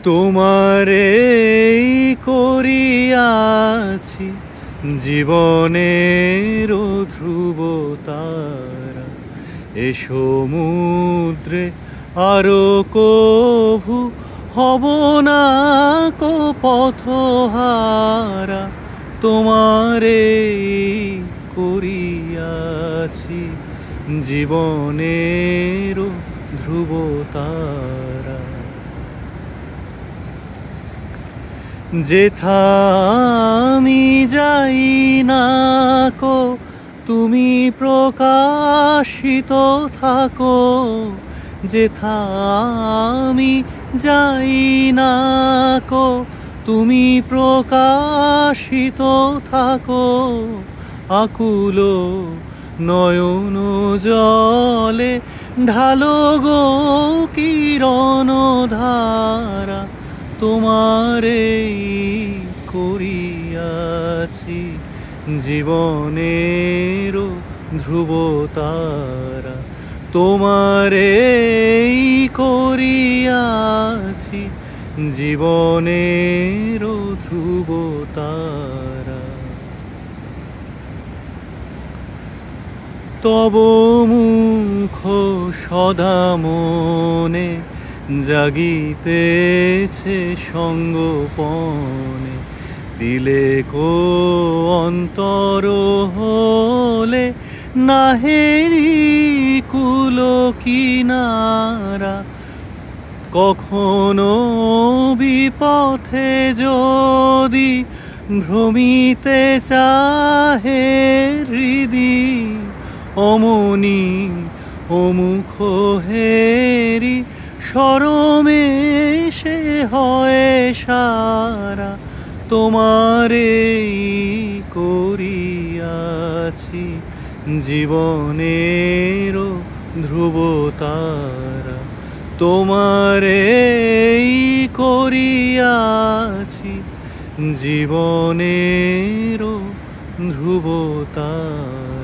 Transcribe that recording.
তোমারে করিয়াছি জীবনের ধ্রুব তারা, এ সমুদ্রে আরো কভু হব না কো পথহারা। তোমারে করিয়াছি জীবনের ধ্রুব তারা। যেথা আমি যাই না কো তুমি প্রকাশিত থাকো, যেথা আমি যাই না কো তুমি প্রকাশিত থাকো। আকুল নয়ন জলে ঢালো গো কিরণ ধারা, তোমারে করিয়াছি জীবনের ধ্রুব তারা। তোমারে করিয়াছি জীবনের ধ্রুব তারা। তব মুখ সদা মনে জাগিতেছে সঙ্গোপনে, তিলেকো অন্তর হলে নাহেরি কুল কিনারা। কখনো বিপথে যদি ভ্রমিতে চাহে হৃদি, অমনি অমুখ হেরি শরমে সে হয় সারা। তোমারে করিয়াছি জীবনের ধ্রুব তারা। তোমারে করিয়াছি জীবনের ধ্রুব তারা।